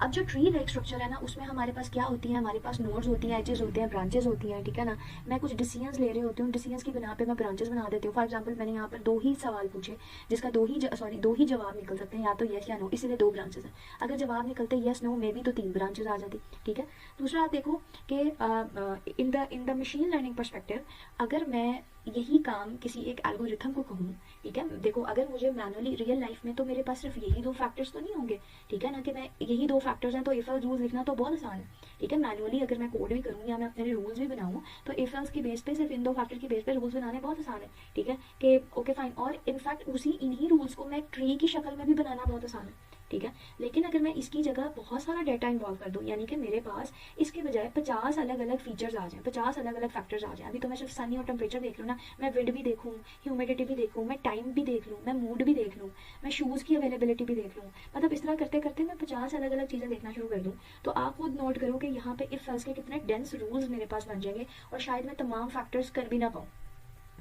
अब जो tree like structure है ना, उसमें हमारे पास क्या होती है, हमारे पास नोड्स होती हैं, एजेस होते हैं, ब्रांचेस होती हैं, ठीक है ना। मैं कुछ डिसीजंस ले रही होती हूँ, डिसीजंस की बिना पे मैं ब्रांचेस बना देती हूँ। फॉर एग्जांपल मैंने यहाँ पर दो ही सवाल पूछे जिसका दो ही जवाब निकल सकते हैं, या तो येस या नो, इसीलिए दो ब्रांचेस हैं। अगर जवाब निकलते येस नो मे बी तो तीन ब्रांचेस आ जाती, ठीक है। दूसरा आप देखो कि in the machine learning perspective, अगर मैं यही काम किसी एक एल्गोरिथम को कहूँ, ठीक है, देखो अगर मुझे मैनुअली रियल लाइफ में तो मेरे पास सिर्फ यही दो फैक्टर्स तो नहीं होंगे, ठीक है ना, कि मैं यही दो फैक्टर्स हैं तो इफ एल्स रूल्स लिखना तो बहुत आसान है, ठीक है। मैनुअली अगर मैं कोड भी करूँ या मैं अपने रूल्स भी बनाऊँ तो इफ एल्स की बेस पे सिर्फ इन दो फैक्टर की बेस पे रूल्स बनाने बहुत आसान है, ठीक है, कि ओके फाइन। और इनफैक्ट इन्हीं रूल्स को मैं ट्री की शक्ल में भी बनाना बहुत आसान है, ठीक है। लेकिन अगर मैं इसकी जगह बहुत सारा डाटा इन्वॉल्व कर दूँ, यानी कि मेरे पास इसके बजाय 50 अलग अलग फीचर्स आ जाएं, 50 अलग अलग फैक्टर्स आ जाएं। अभी तो मैं सिर्फ सनी और टेम्परेचर देख लूँ ना, मैं विंड भी देखूँ, ह्यूमिडिटी भी देखूँ, मैं टाइम भी देख लूँ, मैं मूड भी देख लूँ, मैं शूज़ की अवेलेबिलिटी भी देख लूँ, मतलब इस तरह करते करते मैं 50 अलग अलग चीज़ें देखना शुरू कर दूँ, तो आप खुद नोट करो कि यहाँ पे इफ एल्स के कितने डेंस रूल्स मेरे पास बन जाएंगे, और शायद मैं तमाम फैक्टर्स कर भी ना पाऊँ,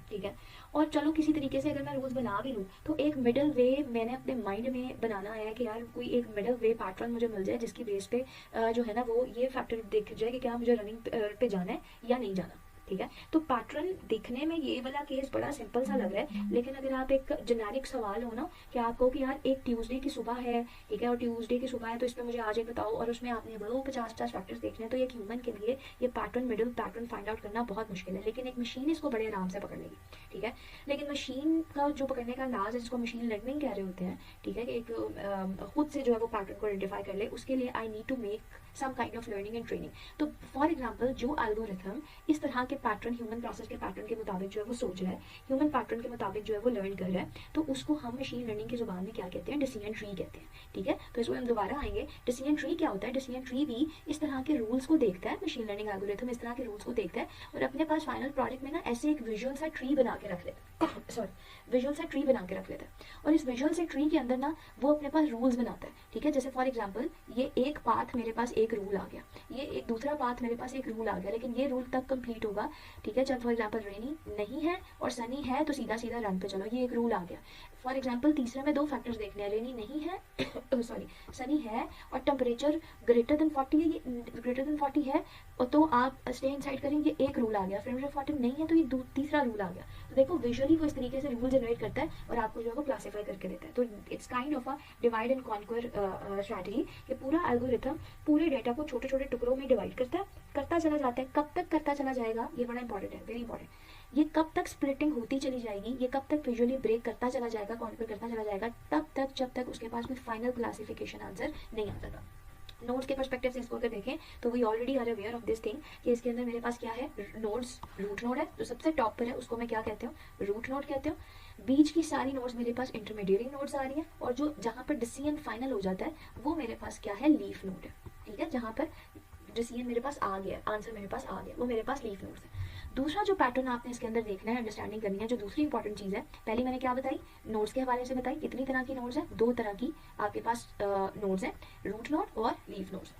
ठीक है। और चलो किसी तरीके से अगर मैं रूल्स बना भी लूँ तो एक मिडल वे मैंने अपने माइंड में बनाना है कि यार कोई एक मिडल वे पैटर्न मुझे मिल जाए जिसकी बेस पे जो है ना वो ये फैक्टर देख जाए कि क्या मुझे रनिंग पे जाना है या नहीं जाना, ठीक है। तो पैटर्न दिखने में ये वाला केस बड़ा सिंपल सा लग रहा है, लेकिन अगर आप एक जेनेरिक सवाल हो ना कि आपको कि यार एक ट्यूसडे की सुबह है, ठीक है, और ट्यूसडे की सुबह है तो इस पर मुझे आज एक बताओ, और उसमें आपने बड़ो 50 फैक्टर्स देखने हैं, तो एक ह्यूमन के लिए ये pattern middle pattern find out करना बहुत मुश्किल है, लेकिन एक मशीन इसको बड़े आराम से पकड़ लेगी, ठीक है। लेकिन मशीन का जो पकड़ने का अंदाज है जिसको मशीन लर्निंग कह रहे होते हैं, ठीक है, कि एक खुद से जो है वो पैटर्न को आइडेंटिफाई कर ले, उसके लिए I need to make some kind of learning and training. तो फॉर एग्जाम्पल जो एल्गोरिथम इस तरह के पैटर्न ह्यूमन प्रोसेस के पैटर्न के मुताबिक जो है वो सोच रहा है, ह्यूमन पैटर्न के मुताबिक जो है वो लर्न कर रहा है, तो उसको हम मशीन लर्निंग की जुबान में क्या कहते हैं, डिसीजन ट्री कहते हैं, ठीक है। तो इसको हम दोबारा आएंगे, डिसीजन ट्री क्या होता है। डिसीजन ट्री भी इस तरह के रूल्स को देखता है, मशीन लर्निंग एल्गोरिथम इस तरह के रूल्स को देखता है और अपने पास फाइनल प्रोडक्ट में ना ऐसे एक विजुअल सा ट्री बना के रख लेता है, सॉरी विजुअल सा ट्री बना के रख लेता है, और इस विजुअल से ट्री के अंदर ना वो अपने पास रूल्स बनाता है, ठीक है। जैसे फॉर एग्जाम्पल ये एक पाथ मेरे पास एक रूल आ गया, ये एक दूसरा पाथ मेरे पास एक रूल आ गया, लेकिन ये रूल तब कंप्लीट होगा, ठीक है, जब फॉर एग्जांपल रेनी नहीं है और सनी है तो सीधा सीधा रन पे चलो, ये एक रूल आ गया। फॉर एग्जांपल तीसरे में दो फैक्टर्स देखने हैं, रेनी नहीं है सॉरी सनी है और टेम्परेचर ग्रेटर देन 40 है, ये ग्रेटर देन 40 है, और तो आप स्टे इनसाइड करेंगे, एक रूल आ गया। फिर 40 नहीं है तो ये तीसरा रूल आ गया। तो देखो विजुअली वो इस तरीके से रूल जनरेट करता है और आपको जो है वो क्लासीफाई करके देता है। तो it's kind of a divide and conquer strategy, कि पूरा एल्गोरिथम पूरे डेटा को छोटे छोटे टुकड़ों में डिवाइड करता चला जाता है। कब तक करता चला जाएगा ये बड़ा इंपॉर्टेंट है, वेरी इंपॉर्टेंट। ये कब तक स्प्लिटिंग होती चली जाएगी, ये कब तक विजुअली ब्रेक करता चला जाएगा, कॉन्क्वर करता चला जाएगा, तब तक जब तक उसके पास कोई फाइनल क्लासिफिकेशन आंसर नहीं आता था। नोड्स के पर्सपेक्टिव से इसको अगर देखें तो we already are aware of this thing कि इसके अंदर मेरे पास क्या है, नोड्स, रूट नोड है जो सबसे टॉप पर है, उसको मैं क्या कहती हूँ, रूट नोड कहते हो। बीच की सारी नोड्स मेरे पास इंटरमीडिएट नोड्स आ रही हैं, और जो जहाँ पर डिसीजन फाइनल हो जाता है वो मेरे पास क्या है, लीफ नोड है, ठीक है। जहाँ पर डिसीजन मेरे पास आ गया, आंसर मेरे पास आ गया, वो मेरे पास लीफ नोड्स है। दूसरा जो पैटर्न आपने इसके अंदर देखना है, अंडरस्टैंडिंग करनी है, जो दूसरी इंपॉर्टेंट चीज़ है, पहली मैंने क्या बताई, नोड्स के हवाले से बताई, कितनी तरह की नोड्स है, दो तरह की आपके पास नोड्स है, रूट नोड और लीफ नोड्स।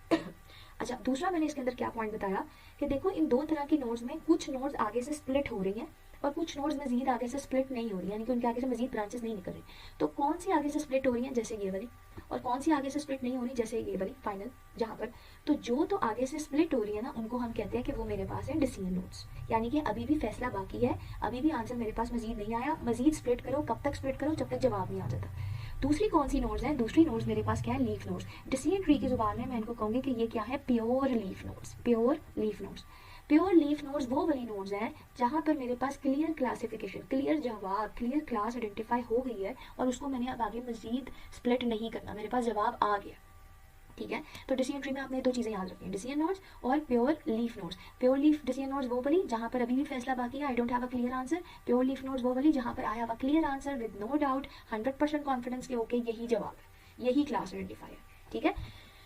अच्छा, दूसरा मैंने इसके अंदर क्या पॉइंट बताया कि देखो इन दो तरह की नोड्स में कुछ नोड्स आगे से स्प्लिट हो रही हैं और कुछ नोड्स मजीद आगे से स्प्लिट नहीं हो रही, यानी कि उनके आगे से मजीद ब्रांचेस नहीं निकल रही। तो कौन सी आगे से स्प्लिट हो रही हैं, जैसे ये वाली, और कौन सी आगे से स्प्लिट नहीं हो रही, जैसे ये वाली फाइनल जहाँ पर, तो जो तो आगे से स्प्लिट हो रही है ना उनको हम कहते हैं कि वो मेरे पास है डिसीजन नोड्स, यानी कि अभी भी फैसला बाकी है, अभी भी आंसर मेरे पास मजीद नहीं आया, मजीद स्प्लिट करो, कब तक स्प्लिट करो, जब तक जवाब नहीं आ जाता। दूसरी कौन सी नोड्स हैं, दूसरी नोड्स मेरे पास क्या है, लीफ नोड्स। डिसीजन ट्री की जुबान में मैं इनको कहूँगी कि ये क्या है, pure leaf nodes, pure leaf nodes. Pure leaf nodes वो वाली नोड्स हैं जहाँ पर मेरे पास क्लियर क्लासिफिकेशन, क्लियर जवाब, क्लियर क्लास आइडेंटिफाई हो गई है और उसको मैंने अब आगे मजीद स्प्लिट नहीं करना, मेरे पास जवाब आ गया, ठीक है। तो डिसीजन ट्री में आपने दो चीज़ें याद रखनी है, डिसीजन नोड्स और pure leaf nodes. Pure leaf decision nodes वो वाली जहाँ पर अभी भी फैसला बाकी है, I don't have a clear answer. Pure leaf nodes वो वाली जहाँ पर I have a clear answer with no doubt, 100% confidence के ओके यही जवाब है, यही क्लास आइडेंटिफाई है, ठीक है।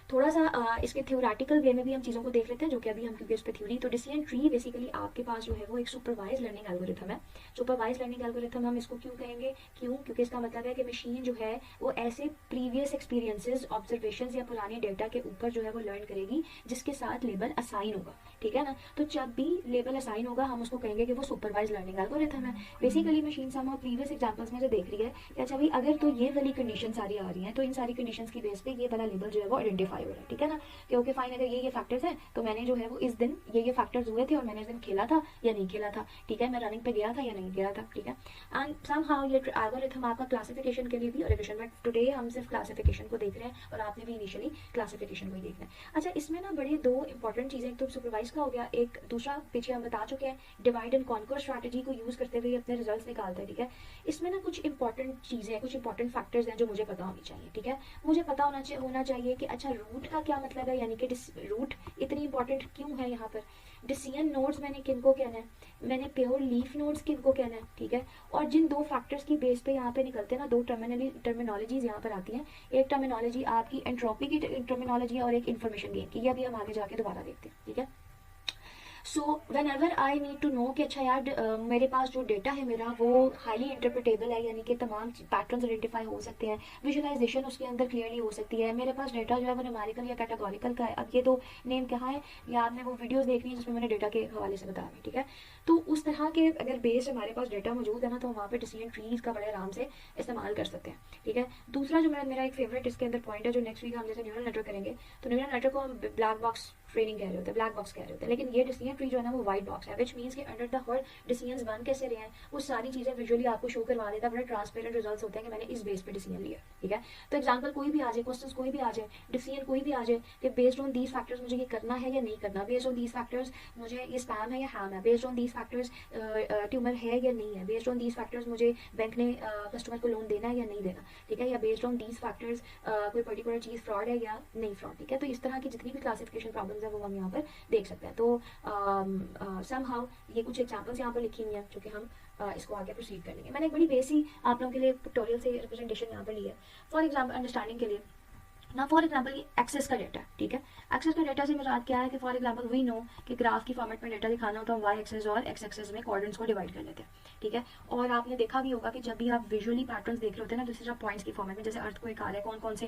थोड़ा सा इसके थ्योरेटिकल वे में भी हम चीज़ों को देख लेते हैं, जो कि अभी हम क्योंकि उस पर थ्योरी। तो डिसीजन ट्री बेसिकली आपके पास जो है वो एक सुपरवाइज लर्निंग एल्गोरिथम है। सुपरवाइज लर्निंग एल्गोरिथम हम इसको क्यों कहेंगे, क्योंकि इसका मतलब है कि मशीन जो है वो ऐसे प्रीवियस एक्सपीरियंसेस, ऑब्जर्वेशंस या पुराने डेटा के ऊपर जो है वो लर्न करेगी जिसके साथ लेबल असाइन होगा, ठीक है ना। तो जब भी लेबल असाइन होगा हम उसको कहेंगे कि वो सुपरवाइज लर्निंग एल्गोरिथम है। बेसिकली मशीन हम प्रीवियस एग्जाम्पल्स में जो देख रही है कि अच्छा भाई अगर तो ये वाली कंडीशन सारी आ रही हैं तो इन सारी कंडीशंस की बेस पे ये वाला लेबल जो है वो आइडेंटिफाई आइडेंटिफाई हो रहा है, ठीक है ना, कि ओके फाइन, अगर ये फैक्टर्स हैं तो मैंने जो है वो इस दिन ये फैक्टर्स हुए थे और मैंने इस दिन खेला था या नहीं खेला था, ठीक है, मैं रनिंग पे गया था या नहीं गया था, ठीक है। एंड समहाउ ये एल्गोरिथम आपका क्लासिफिकेशन के लिए भी रिविजन, बट टुडे हम सिर्फ क्लासिफिकेशन को देख रहे हैं और आपने भी इनिशियली क्लासिफिकेशन को ही देखना है। अच्छा, इसमें ना बड़ी दो इंपॉर्टेंट चीज़ें, एक तो सुपरवाइज का हो गया, एक दूसरा पीछे हम बता चुके हैं डिवाइड एंड कॉन्कर स्ट्रैटेजी को यूज़ करते हुए अपने रिजल्ट्स निकालते हैं, ठीक है। इसमें ना कुछ इंपॉर्टेंट चीज़ें हैं, कुछ इंपॉर्टेंट फैक्टर्स हैं जो मुझे पता होनी चाहिए, ठीक है। मुझे पता होना चाहिए कि अच्छा रूट का क्या मतलब है, यानी कि रूट इतनी इंपॉर्टेंट क्यों है यहाँ पर, डिसीजन नोड्स मैंने किनको कहना है, मैंने प्योर लीफ नोड्स किनको कहना है, ठीक है। और जिन दो फैक्टर्स की बेस पे यहाँ पे निकलते हैं ना, दो टर्मिनोलॉजीज यहाँ पर आती हैं, एक टर्मिनोलॉजी आपकी एंट्रोपी की टर्मिनोलॉजी है और एक इन्फॉर्मेशन गेन की, ये अभी हम आगे जाके दोबारा देखते हैं, ठीक है। So whenever I need to know कि अच्छा यार मेरे पास जो डेटा है मेरा वो हाईली इंटरप्रिटेबल है, यानी कि तमाम पैटर्न्स आइडेंटिफाई हो सकते हैं, विजुअलाइजेशन उसके अंदर क्लियरली हो सकती है, मेरे पास डेटा जो है वो न्यूमेरिकल या कैटेगोरिकल का है। अब ये तो नेम कहाँ है, या आपने वो वीडियोस देखनी है जिसमें मैंने डेटा के हवाले से बताया, ठीक है। तो उस तरह के अगर बेस हमारे पास डेटा मौजूद है ना, तो वहाँ पे डिसीजन ट्रीज का बड़े आराम से इस्तेमाल कर सकते हैं, ठीक है। दूसरा जो मेरा एक फेवरेट इसके अंदर पॉइंट है, जो नेक्स्ट वीक हम जैसे न्यूरल नेटवर्क करेंगे, तो न्यूरल नेटवर्क को हम ब्लैक बॉक्स ट्रेनिंग कह रहे होते हैं, ब्लैक बॉक्स कह रहे होते हैं, लेकिन ये डिसीजन ट्री जो है ना वो वाइट बॉक्स है, विच मीन्स कि अंडर द हर डिसीजंस बन कैसे रहे हैं वो सारी चीज़ें विजुअली आपको शो करवा देता है, बड़े ट्रांसपेरेंट रिजल्ट्स होते हैं कि मैंने इस बेस पे डिसीजन लिया, ठीक है। तो एग्जांपल कोई भी आ जाए, क्वेश्चन कोई भी आ जाए, डिसीजन कोई भी आ जाए कि बेस्ड ऑन दीज फैक्टर्स मुझे ये करना है या नहीं करना, बेस्ड ऑन दीज फैक्टर्स मुझे ये स्पैम है या हैम है, based on these factors tumour है या नहीं है, बेस्ड ऑन दीज फैक्टर्स मुझे बैंक ने कस्टमर को लोन देना है या नहीं देना, ठीक है, या बेस्ड ऑन दीज फैक्टर्स कोई पर्टिकुलर चीज़ फ्रॉड है या नहीं फ्रॉड, ठीक है। तो इस तरह की जितनी भी क्लासिफिकेशन प्रॉब्लम्स है वो हम यहाँ पर देख सकते हैं। तो समहाउ ये कुछ एग्जांपल्स यहाँ पर लिखी हुई हैं जो कि हम इसको आगे प्रोसीड कर लेंगे। मैंने एक बड़ी बेसिक आप लोगों के लिए पिक्टोरियल से रिप्रेजेंटेशन यहाँ पर ली है फॉर एग्जांपल अंडरस्टैंडिंग के लिए ना। फॉर एग्जांपल ये एक्सेस का डेटा, ठीक है। एक्सेस का डेटा से मुराद क्या है कि फॉर एग्जांपल वी नो कि ग्राफ की फॉर्मेट में डेटा दिखाना हो तो हम वाई एक्सेस और एक्स एक्सेस में कोऑर्डिनेट्स को डिवाइड कर लेते हैं, ठीक है। और आपने देखा भी होगा कि जब भी आप विजुअली पैटर्न्स देख रहे होते हैं ना, जैसे पॉइंट्स की फॉर्मेट में, जैसे अर्थ को एक आ रहा है, कौन कौन से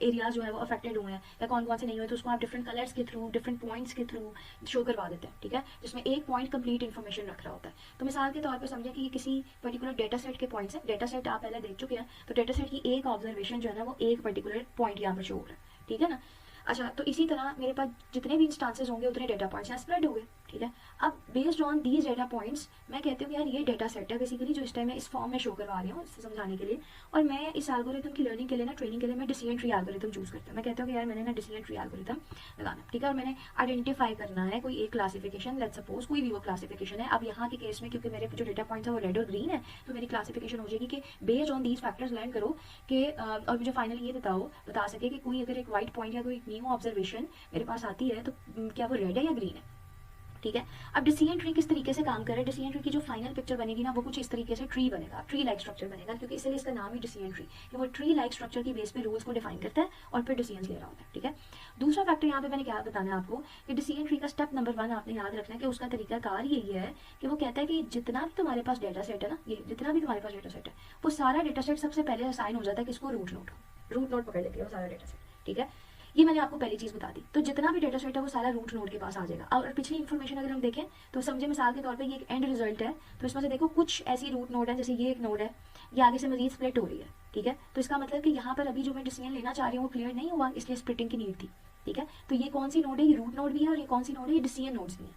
एरियाज जो है वो अफेक्टेड हुए हैं या कौन कौन से नहीं हुए, तो उसको आप डिफरेंट कलर्स के थ्रू, डिफरेंट पॉइंट्स के थ्रू शो करवा देते हैं, ठीक है, जिसमें एक पॉइंट कंप्लीट इन्फॉर्मेशन रख रहा होता है। तो मिसाल के तौर पर समझे कि ये किसी पर्टिकुलर डेटा सेट के पॉइंट्स हैं, डेटा सेट आप पहले देख चुके हैं, तो डेटा सेट की एक ऑब्जर्वेशन जो है ना वो एक पर्टिकुलर पॉइंट यहाँ पर शो हो रहा है, ठीक है ना। अच्छा, तो इसी तरह मेरे पास जितने भी इंस्टांसेस होंगे उतने डेटा पॉइंट्स यहाँ स्प्रेड हो गए, ठीक है। अब based on these data points मैं कहती हूँ कि यार ये डेटा सेट है बेसिकली जो इस टाइम मैं इस फॉर्म में शो करवा रही हूँ इससे समझाने के लिए, और मैं इस एल्गोरिथम की लर्निंग के लिए ना, ट्रेनिंग के लिए मैं डिसीजन ट्री एल्गोरिथम चूज करता हूँ। मैं कहता हूँ कि यार मैंने ना डिसीजन ट्री एल्गोरिथम लगाना, ठीक है, और मैंने आइडेंटिफाई करना है कोई एक क्लासिफिकेशन, लेट्स सपोज कोई भी वो क्लासिफिकेशन है। अब यहाँ के केस में क्योंकि मेरे जो डेटा पॉइंट्स है वो रेड और ग्रीन है, तो मेरी क्लासिफिकेशन हो जाएगी कि based on these factors learn करो कि और मुझे फाइनली ये बता सके कि कोई अगर एक वाइट पॉइंट या कोई न्यू ऑब्जर्वेशन मेरे पास आती है तो क्या वो रेड है या ग्रीन है, ठीक है। अब डिसीजन ट्री किस तरीके से काम कर रहा है, डिसीजन ट्री की जो फाइनल पिक्चर बनेगी ना वो कुछ इस तरीके से ट्री बनेगा, ट्री लाइक स्ट्रक्चर बनेगा, क्योंकि इसलिए इसका नाम ही डिसीजन ट्री, कि वो ट्री लाइक स्ट्रक्चर की बेस पे रूल्स को डिफाइन करता है और फिर डिसीजन ले रहा होता है, ठीक है। दूसरा फैक्टर यहाँ पे मैंने क्या बताना है आपको कि डिसीजन ट्री का स्टेप नंबर 1 आपने याद रखना है कि उसका तरीकाकार यही है कि वो कहता है कि जितना भी तुम्हारे पास डेटा सेट है ना, ये जितना भी तुम्हारे पास डेटा सेट है वो सारा डेटा सेट सबसे पहले असाइन हो जाता है किसको, रूट नोड पकड़ लेती है वो सारा डेटा सेट, ठीक है। ये मैंने आपको पहली चीज़ बता दी। तो जितना भी डेटा सेट है वो सारा रूट नोड के पास आ जाएगा। और पिछली इन्फॉर्मेशन अगर हम देखें तो समझे मिसाल के तौर पे ये एक एंड रिजल्ट है, तो इसमें से देखो कुछ ऐसी रूट नोड है, जैसे ये एक नोड है, ये आगे से मजीद स्प्लिट हो रही है, ठीक है। तो इसका मतलब कि यहाँ पर अभी जो मैं डिसीजन लेना चाह रही हूँ वो क्लियर नहीं हुआ, इसलिए स्प्लिटिंग की नीड थी, ठीक है। तो ये कौन सी नोड है, ये रूट नोड भी है, और ये कौन सी नोड है, ये डिसीजन नोड्स भी है,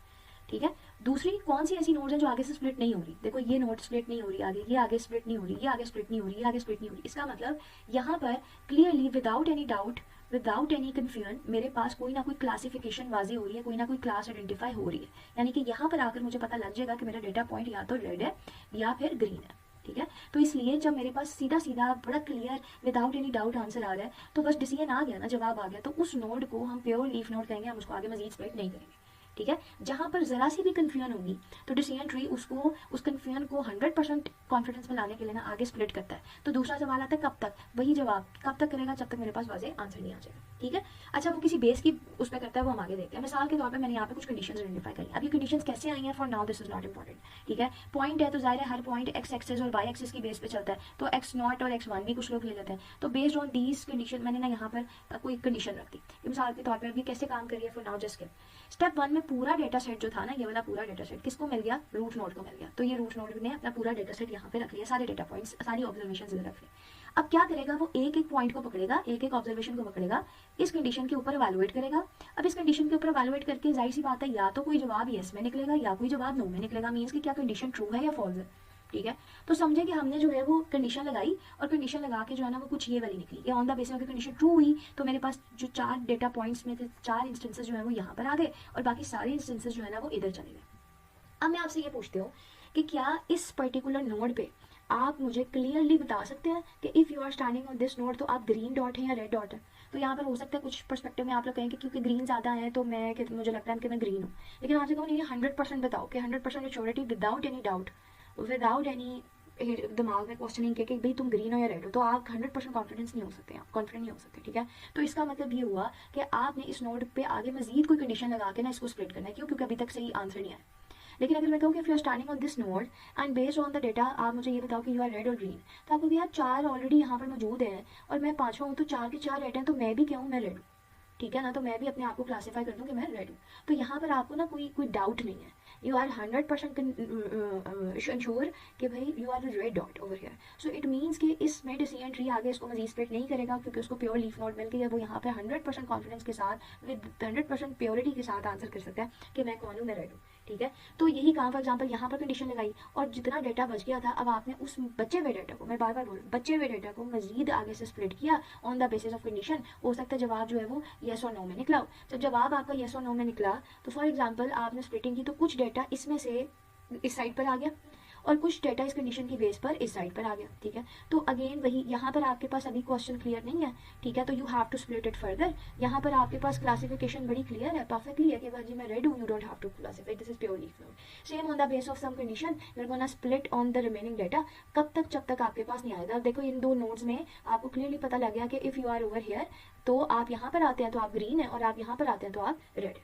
ठीक है। दूसरी कौन सी ऐसी नोड्स हैं जो आगे से स्प्लिट नहीं हो रही, देखो ये नोड स्प्लिट नहीं हो रही आगे, ये आगे स्प्लिट नहीं हो रही, ये आगे स्प्लिट नहीं हो रही, ये आगे स्प्लिट नहीं हो रही। इसका मतलब यहाँ पर clearly without any doubt, without any confusion मेरे पास कोई ना कोई क्लासिफिकेशन वाजी हो रही है, कोई ना कोई क्लास आइडेंटिफाई हो रही है, यानी कि यहाँ पर आकर मुझे पता लग जाएगा कि मेरा डेटा पॉइंट या तो रेड है या फिर ग्रीन है, ठीक है। तो इसलिए जब मेरे पास सीधा सीधा बड़ा clear without any doubt answer आ रहा है तो बस डिसीजन आ गया ना, जवाब आ गया, तो उस नोड को हम प्योर लीफ नोड कहेंगे, हम उसको आगे मजीद स्प्लिट नहीं करेंगे, ठीक है। जहाँ पर जरा सी भी कन्फ्यूजन होगी तो डिसीजन ट्री उसको उस कन्फ्यूजन को 100% कॉन्फिडेंस में लाने के लिए ना आगे स्प्लिट करता है। तो दूसरा सवाल आता है कब तक, वही जवाब कब तक करेगा जब तक मेरे पास वाज़ेह आंसर नहीं आ जाएगा, ठीक है। अच्छा, वो किसी बेस की उस पर करता है, वो हम आगे देखते हैं। मिसाल के तौर पर मैंने यहाँ पे कुछ कंडीशंस आइडेंटिफाई करी। अब ये कंडीशंस कैसे आई हैं, for now this is not important, ठीक है। पॉइंट है तो जाहिर है हर पॉइंट एक्स एक्सेस और वाई एक्सेस की बेस पे चलता है, तो x0 और x1 भी कुछ लोग ले लेते हैं। तो बेस्ड ऑन दीज कंडीशन मैंने ना यहाँ पर कोई कंडीशन रख दी। मिसाल के तौर पर अभी कैसे काम करिए, फॉर नाउ जस्ट स्टेप 1 में पूरा डेटा सेट जो था ना, ये वाला पूरा डेटा सेट किसको मिल गया, रूट नोड को मिल गया। तो ये रूट नोड ने अपना पूरा डेटा सेट यहाँ पे रख लिया, सारे डेटा पॉइंट्स, सारी ऑब्जर्वेशन इधर रख लिया। अब क्या करेगा, वो एक एक पॉइंट को पकड़ेगा, एक एक ऑब्जर्वेशन को पकड़ेगा, इस कंडीशन के ऊपर इवैल्यूएट करेगा। अब इस कंडीशन के ऊपर इवैल्यूएट करके जाहिर सी बात है या तो कोई जवाब येस में निकलेगा या कोई जवाब नो में निकलेगा, मीन्स कि क्या कंडीशन ट्रू है या फॉल्स है, ठीक है। तो समझे कि हमने जो है वो कंडीशन लगाई और कंडीशन लगा के जो है ना वो कुछ ये वाली निकली, ये on the basis of condition true हुई तो मेरे पास जो 4 डेटा पॉइंट्स में थे, 4 इंस्टेंसेस जो है वो यहाँ पर आ गए और बाकी सारे इंस्टेंसेस जो है ना वो इधर चले गए। अब मैं आपसे ये पूछती हूँ कि क्या इस पर्टिकुलर नोड पे आप मुझे क्लियरली बता सकते हैं कि if you are standing on this node तो आप ग्रीन डॉट है या रेड डॉट है। तो यहाँ पर हो सकता है कुछ पर्सपेक्टिव में आप लोग कहें कि क्योंकि ग्रीन ज़्यादा है तो मैं कि मुझे लगता है कि मैं ग्रीन हूँ, लेकिन आपसे कहूँ नहीं 100% बताओ कि 100% maturity without any doubt, without any दिमाग में क्वेश्चनिंग के कि भाई तुम ग्रीन हो या रेड हो, तो आप 100% कॉन्फिडेंस नहीं हो सकते, कॉन्फिडेंट नहीं हो सकते, ठीक है। तो इसका मतलब ये हुआ कि आपने इस नोड पे आगे मजीद कोई कंडीशन लगा के ना इसको स्प्लिट करना है, क्यों, क्योंकि अभी तक सही आंसर नहीं आया। लेकिन अगर मैं कहूँ कि if you are standing on this node and based on the data आप मुझे ये बताओ कि यू आर रेड और ग्रीन, तो आपको यार 4 ऑलरेडी यहाँ पर मौजूद हैं और मैं 5वां हूँ, तो 4 के 4 रेड हैं, तो मैं भी क्या हूँ, मैं रेड हूँ, ठीक है ना। तो मैं भी अपने आप को क्लासीफाई कर दूँ कि मैं रेड हूँ। तो यहाँ पर आपको ना कोई डाउट नहीं है, यू आर 100% इंश्योर कि भाई you are red dot over here. So it means कि इसमें डिसीजन ट्री आगे इसको मजीद स्प्लिट नहीं करेगा क्योंकि उसको प्योर लीफ नोड मिल गई है। वो यहाँ पे 100% कॉन्फिडेंस के साथ विद 100% प्योरिटी के साथ आंसर कर सकता है कि मैं कौन हूँ, मैं रेड हूँ, ठीक है। तो यही काम फॉर एग्जाम्पल यहाँ पर कंडीशन लगाई और जितना डेटा बच गया था अब आपने उस बचे हुए डेटा को, मैं बार बार बोल बचे हुए डेटा को मजीद आगे से स्प्लिट किया on the basis of condition. हो सकता है जवाब जो है वो येस और नो में निकला हो। जब जवाब आपका येस और नो में निकला तो फॉर एग्जाम्पल आपने स्प्लिटिंग की तो कुछ डेटा इसमें से इस साइड पर आ गया और कुछ डेटा इस कंडीशन की बेस पर इस साइड पर आ गया, ठीक है। तो अगेन वही यहाँ पर आपके पास अभी क्वेश्चन क्लियर नहीं है, ठीक है, तो you have to split it further. यहाँ पर आपके पास क्लासिफिकेशन बड़ी क्लियर है, परफेक्टली है कि भाई मैं रेड हूँ, you don't have to classify, this is pure leaf node. Same on the base of some condition we are gonna split on the remaining data. कब तक, जब तक आपके पास नहीं आएगा। देखो इन 2 नोड्स में आपको क्लियरली पता लग गया कि if you are over here तो आप यहाँ पर आते हैं तो आप ग्रीन है और आप यहाँ पर आते हैं तो आप रेड।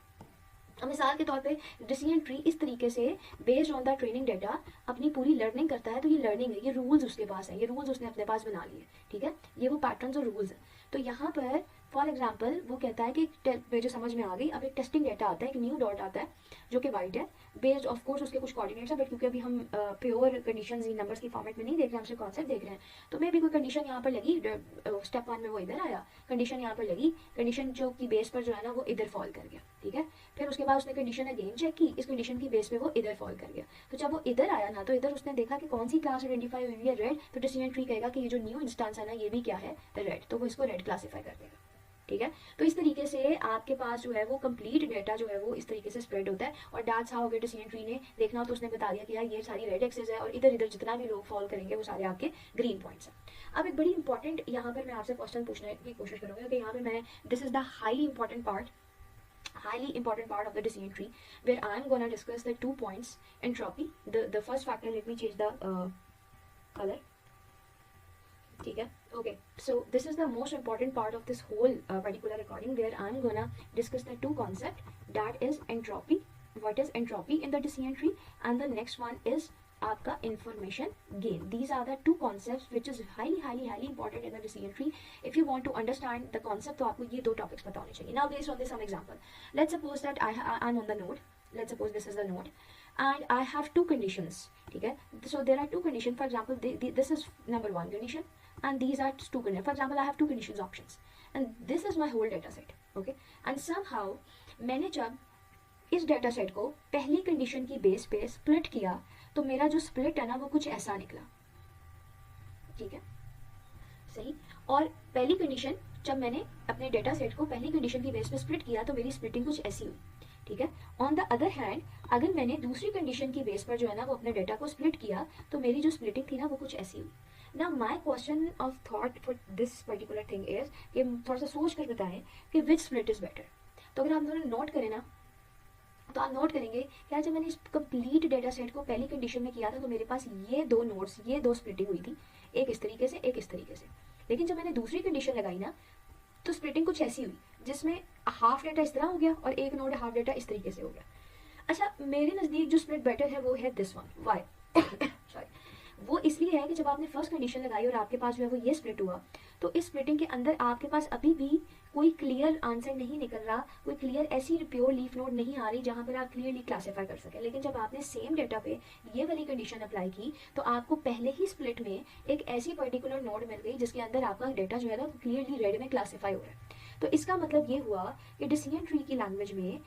मिसाल के तौर पे डिसीजन ट्री इस तरीके से based on the training data अपनी पूरी लर्निंग करता है। तो ये लर्निंग है, ये रूल्स उसके पास है, ये रूल्स उसने अपने पास बना लिए, ठीक है, ये वो पैटर्न्स और रूल्स हैं। तो यहाँ पर फॉर एग्जाम्पल वो कहता है कि मुझे समझ में आ गई, अब एक टेस्टिंग डेटा आता है, एक न्यू डॉट आता है जो कि वाइट है, बेस्ड ऑफ कोर्स उसके कुछ कोऑर्डिनेट्स है, बट क्योंकि अभी हम प्योर कंडीशंस इन नंबर्स की फॉर्मेट में नहीं देख रहे हैं, हम सिर्फ कॉन्सेप्ट देख रहे हैं, तो मे भी कोई कंडीशन यहाँ पर लगी, स्टेप 1 में वो इधर आया, कंडीशन यहाँ पर लगी, कंडीशन जो की बेस पर जो है ना वो इधर फॉल कर गया, ठीक है। फिर उसके बाद उसने कंडीशन अगेन चेक की, इस कंडीशन की बेस पे वो इधर फॉल कर गया। तो जब वो इधर आया ना तो इधर उसने देखा कि कौन सी क्लास आइडेंटिफाई हुई है, रेड, तो डिसीजन ट्री कहेगा कि ये जो न्यू इंस्टेंस है ना ये भी क्या है, रेड, तो वो इसको रेड क्लासीफाई कर देगा, ठीक है। तो इस तरीके से आपके पास जो है वो कंप्लीट डेटा जो है वो इस तरीके से स्प्रेड होता है। और दैट्स हाउ अगर डिसीजन ट्री ने देखना हो तो उसने बता दिया कि यार ये सारी रेड एक्सेस है और इधर इधर जितना भी लोग फॉल करेंगे वो सारे आपके ग्रीन पॉइंट्स हैं। अब एक बड़ी इंपॉर्टेंट यहाँ पर मैं आपसे क्वेश्चन पूछने की कोशिश करूँगी कि यहाँ पे मैं this is the highly important part of the decision tree where I am gonna discuss the 2 points entropy. The first factor, let me change the color. ठीक है, okay, so this is the most important part of this whole particular recording where I'm gonna discuss the 2 concepts, that is entropy, what is entropy in the decision tree, and the next one is आपका information gain. These are the 2 concepts which is highly important in the decision tree. If you want to understand the concept तो आपको ये 2 topics पता होने चाहिए. Now based on this some example, let's suppose that I'm on the node, let's suppose this is the node and I have 2 conditions, ठीक है। So there are 2 conditions, for example this is number 1 condition and these are 2 conditions. For example I have 2 conditions options and this is my whole data set, okay, and somehow मैंने जब इस data set को पहली condition की base पे split किया तो मेरा जो स्प्लिट है ना वो कुछ ऐसा निकला, ठीक है, सही। और पहली कंडीशन जब मैंने अपने डेटा सेट को पहली कंडीशन की बेस पे स्प्लिट किया तो मेरी स्प्लिटिंग कुछ ऐसी हुई, ठीक है। ऑन द अदर हैंड अगर मैंने दूसरी कंडीशन की बेस पर जो है ना वो अपने डेटा को स्प्लिट किया तो मेरी जो स्प्लिटिंग थी ना वो कुछ ऐसी हुई। Now my question of thought for this particular thing is कि थोड़ा सा सोच कर बताएं कि which split is better। तो अगर आप दोनों नोट करें ना तो आप नोट करेंगे कि जब मैंने इस कंप्लीट डेटा सेट को पहली कंडीशन में किया था तो मेरे पास ये 2 नोड्स, ये 2 स्प्लिटिंग हुई थी, एक इस तरीके से एक इस तरीके से। लेकिन जब मैंने दूसरी कंडीशन लगाई ना तो स्प्लिटिंग कुछ ऐसी हुई जिसमें हाफ डेटा इस तरह हो गया और एक नोड हाफ डेटा इस तरीके से हो गया। अच्छा, मेरे नज़दीक जो स्प्लिट बेटर है वो है दिस वन। वाई सॉरी, वो इसलिए है कि जब आपने फर्स्ट कंडीशन लगाई और आपके पास जो है वो ये स्प्लिट हुआ तो इस स्प्लिटिंग के अंदर आपके पास अभी भी कोई क्लियर आंसर नहीं निकल रहा, कोई क्लियर ऐसी प्योर लीफ नोड नहीं आ रही जहाँ पर आप क्लियरली क्लासीफाई कर सकें। लेकिन जब आपने सेम डेटा पे ये वाली कंडीशन अप्लाई की तो आपको पहले ही स्प्लिट में एक ऐसी पर्टिकुलर नोड मिल गई जिसके अंदर आपका डेटा जो है ना क्लियरली रेड में क्लासीफाई हो रहा है। तो इसका मतलब ये हुआ कि डिसीजन ट्री की लैंग्वेज में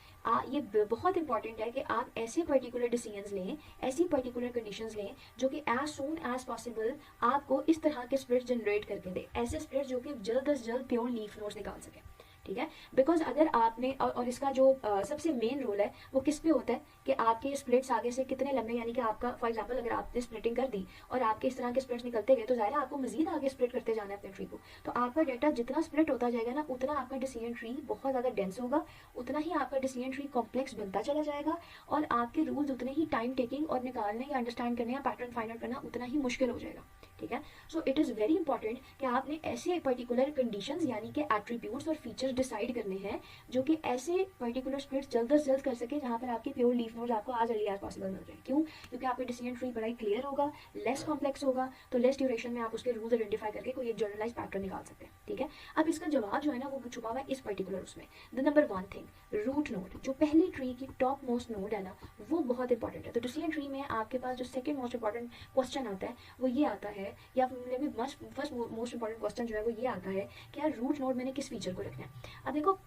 ये बहुत इंपॉर्टेंट है कि आप ऐसे पर्टिकुलर डिसीजंस लें, ऐसी पर्टिकुलर कंडीशंस लें जो कि एज सून एज पॉसिबल आपको इस तरह के स्प्लिट जनरेट करके दे, ऐसे स्प्लिट जो कि जल्द से जल्द प्योर लीफ नोड्स निकाल सके, ठीक है। बिकॉज अगर आपने और इसका जो सबसे मेन रोल है वो किस पे होता है कि आपके स्प्लिट्स आगे से कितने लंबे, यानी कि आपका फॉर एग्जांपल अगर आपने स्प्लिटिंग कर दी और आपके इस तरह के स्प्लिट्स निकलते गए तो ज़ाहिर है आपको मजीद आगे स्प्लिट करते जाना है अपने ट्री को। तो आपका डेटा जितना स्प्लिट होता जाएगा ना उतना आपका डिसीजन ट्री बहुत ज़्यादा डेंस होगा, उतना ही आपका डिसीजन ट्री कॉम्प्लेक्स बनता चला जाएगा और आपके रूल्स उतने ही टाइम टेकिंग और निकालने या अंडरस्टैंड करने या पैटर्न फाइंड आउट करना उतना ही मुश्किल हो जाएगा, ठीक है। So it is very important कि आपने ऐसे पर्टिकुलर कंडीशंस यानी कि एट्रीब्यूट्स और फीचर्स डिसाइड करने हैं जो कि ऐसे पर्टिकुलर स्प्लिट्स जल्द से जल्द कर सके जहाँ पर आपकी प्योर लीफ नोड्स आपको आज अर्ली एज पॉसिबल मिल जाए। क्यों? क्योंकि आपका डिसीजन ट्री बड़ा ही क्लियर होगा, लेस कॉम्प्लेक्स होगा, तो लेस ड्यूरेशन में आप उसके रूल्स आइडेंटिफाई करके कोई एक जनरलाइज पैटर्न निकाल सकते हैं, ठीक है। अब इसका जवाब जो है ना वो छुपा हुआ है इस पर्टिकुलर उसमें। The number one thing, root node, जो पहली ट्री की टॉप मोस्ट नोड है ना वो बहुत इंपॉर्टेंट है। तो डिसीजन ट्री में आपके पास जो सेकंड मोस्ट इंपॉर्टेंट क्वेश्चन आता है वो ये आता है, या फर्स्ट मोस्ट इंपॉर्टेंट क्वेश्चन जो है वो ये आता है कि यार रूट नोड मैंने किस फीचर को रखना है। अब देखो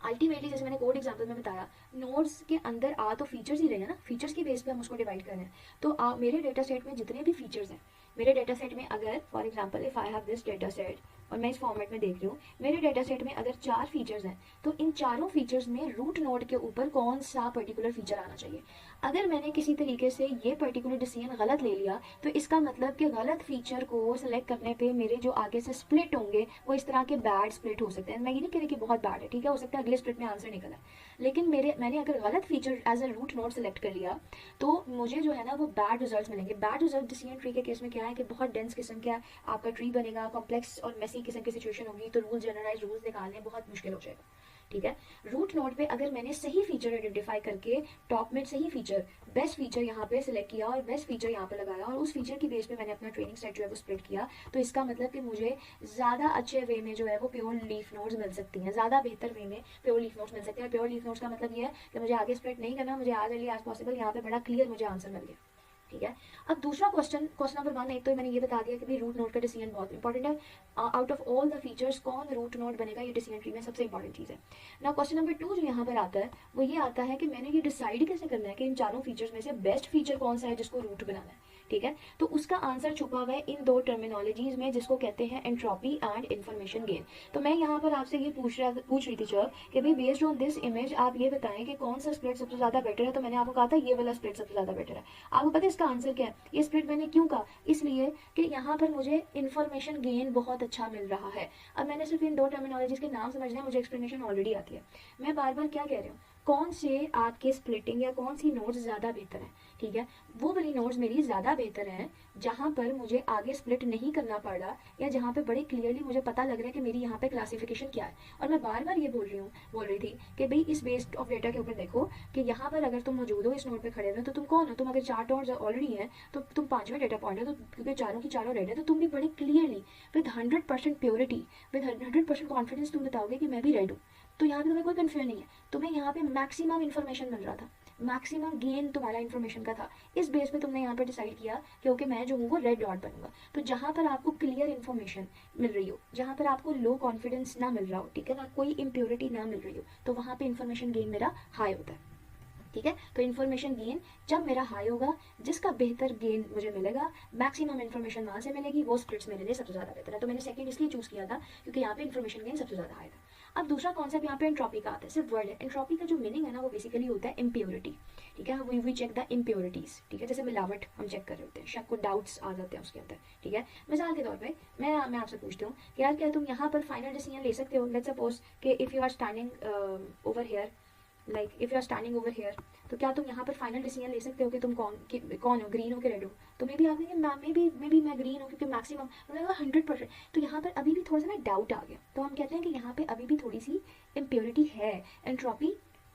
अल्टीमेटली जैसे मैंने कोड एग्जांपल में बताया, नोड्स के अंदर आ तो फीचर्स ही रहे हैं ना, फीचर्स की बेस पे हम उसको डिवाइड कर रहे हैं। तो मेरे डेटा सेट में जितने भी फीचर्स हैं, मेरे डेटा सेट में अगर for example if I have this data set और मैं इस फॉर्मेट में देख रही हूँ, मेरे डेटा सेट में अगर 4 फीचर्स हैं तो इन चारों फीचर्स में रूट नोड के ऊपर कौन सा पर्टिकुलर फीचर आना चाहिए। अगर मैंने किसी तरीके से ये पर्टिकुलर डिसीजन गलत ले लिया तो इसका मतलब कि गलत फीचर को सिलेक्ट करने पे मेरे जो आगे से स्प्लिट होंगे वो इस तरह के बैड स्प्लिट हो सकते हैं। मैं ये नहीं कह रही कि बहुत बैड है, ठीक है, हो सकता है अगले स्प्लिट में आंसर निकला है, लेकिन मैंने अगर गलत feature as a root node select कर लिया तो मुझे जो है ना वो बैड रिजल्ट्स मिलेंगे। बैड रिजल्ट डिसीजन ट्री के केस में क्या है कि बहुत डेंस किस्म का आपका ट्री बनेगा, कॉम्प्लेक्स और मेसी किस्म की सिचुएशन होगी, तो रूल जनरलाइज रूल्स निकालने बहुत मुश्किल हो जाएगा, ठीक है। रूट नोड पे अगर मैंने सही फीचर आइडेंटिफाई करके टॉप में सही फीचर, बेस्ट फीचर यहाँ पे सिलेक्ट किया और बेस्ट फीचर यहाँ पे लगाया और उस फीचर की बेस पे मैंने अपना ट्रेनिंग सेट जो है वो स्प्लिट किया, तो इसका मतलब कि मुझे ज़्यादा अच्छे वे में जो है वो प्योर लीफ नोड्स मिल सकती हैं, ज़्यादा बेहतर वे में प्योर लीफ नोड्स मिल सकते हैं। प्योर लीफ नोड्स का मतलब ये है कि मुझे आगे स्प्लिट नहीं करना, मुझे आज अर्ली एज पॉसिबल यहाँ पे बड़ा क्लियर मुझे आंसर मिल गया, ठीक है। अब दूसरा क्वेश्चन नंबर 1, एक तो मैंने ये बता दिया कि भाई रूट नोड का डिसीजन बहुत इंपॉर्टेंट है। Out of all the features कौन रूट नोड बनेगा, ये डिसीजन ट्री में सबसे इंपॉर्टेंट चीज़ है ना। क्वेश्चन नंबर 2 जो यहाँ पर आता है वो ये आता है कि मैंने ये डिसाइड कैसे करना है कि इन चारों फीचर्स में से बेस्ट फीचर कौन सा है जिसको रूट बनाना है, ठीक है। तो उसका आंसर छुपा हुआ है इन 2 टर्मिनोलॉजीज में जिसको कहते हैं एंट्रोपी एंड इन्फॉर्मेशन गेन। तो मैं यहाँ पर आपसे ये पूछ रही थी सर कि भाई बेस्ड ऑन दिस इमेज आप ये बताएं कि कौन सा स्प्लिट सबसे ज़्यादा बेटर है। तो मैंने आपको कहा था ये वाला स्प्लिट सबसे ज़्यादा बेटर है। आपको पता है इसका आंसर क्या है? ये स्प्लिट मैंने क्यों कहा? इसलिए कि यहाँ पर मुझे इन्फॉर्मेशन गेन बहुत अच्छा मिल रहा है। अब मैंने सिर्फ इन 2 टर्मिनोलॉजीज के नाम समझना है, मुझे एक्सप्लेनेशन ऑलरेडी आती है। मैं बार बार क्या कह रही हूँ, कौन से आपके स्प्लिटिंग या कौन सी नोड्स ज़्यादा बेहतर है, ठीक है। वो वाली नोड्स मेरी ज़्यादा बेहतर है जहाँ पर मुझे आगे स्प्लिट नहीं करना पड़ रहा या जहाँ पे बड़े क्लियरली मुझे पता लग रहा है कि मेरी यहाँ पे क्लासिफिकेशन क्या है। और मैं बार बार ये बोल रही थी कि भाई इस बेस्ड ऑफ डेटा के ऊपर देखो कि यहाँ पर अगर तुम मौजूद हो इस नोड पे खड़े हुए तो तुम कौन हो। तुम अगर 4 नोड्स ऑलरेडी हैं तो तुम 5वें डेटा पॉइंट है, तो क्योंकि चारों की चारों रेड है तो तुम भी बड़े clearly with 100% purity with 100% confidence तुम बताओगे कि मैं भी रेड हूँ। तो यहाँ पे तुम्हें कोई कन्फ्यूजन नहीं है, तुम्हें यहाँ पे मैक्सिमम इन्फॉर्मेशन मिल रहा था, मैक्सिमम गेन तुम्हारा इन्फॉर्मेशन का था। इस बेस पे तुमने यहाँ पर डिसाइड किया कि ओके मैं जो हूँ वो रेड डॉट बनूंगा। तो जहाँ पर आपको क्लियर इन्फॉर्मेशन मिल रही हो, जहाँ पर आपको लो कॉन्फिडेंस ना मिल रहा हो, ठीक है ना, कोई इम्प्योरिटी ना मिल रही हो, तो वहाँ पे इन्फॉर्मेशन गेन मेरा हाई होता है, ठीक है। तो इन्फॉर्मेशन गेन जब मेरा हाई होगा, जिसका बेहतर गेन मुझे मिलेगा, मैक्सिमम इन्फॉर्मेशन वहाँ से मिलेगी, वो स्प्लिट्स मेरे लिए सबसे ज़्यादा बेहतर है। तो मैंने सेकंड इसलिए चूज़ किया था क्योंकि यहाँ पे इन्फॉर्मेशन गेन सबसे ज़्यादा हाई था। अब दूसरा कॉन्सेप्ट यहाँ पे एंट्रोपी का आता है, सिर्फ वर्ड है। एंट्रोपी का जो मीनिंग है ना वो बेसिकली होता है इम्प्योरिटी, ठीक है। वी चेक द इम्प्योरिटीज, ठीक है, जैसे मिलावट हम चेक कर रहे होते हैं, शक को डाउट्स आ जाते हैं उसके अंदर, ठीक है। मिसाल के तौर पे मैं आपसे पूछती हूँ कि यार क्या तुम यहाँ पर फाइनल डिसीजन ले सकते हो। लेट्स सपोज कि if you are standing over here, like if you are standing over here, तो क्या तुम यहाँ पर फाइनल डिसीजन ले सकते हो कि तुम कौन हो, ग्रीन हो कि रेड हो। तो मे बी आप मे बी मैं ग्रीन हूँ क्योंकि मैक्सिमम 100%। तो यहाँ पर अभी भी थोड़ा सा ना डाउट आ गया, तो हम कहते हैं कि यहाँ पे अभी भी थोड़ी सी इम्प्योरिटी है, एंट्रोपी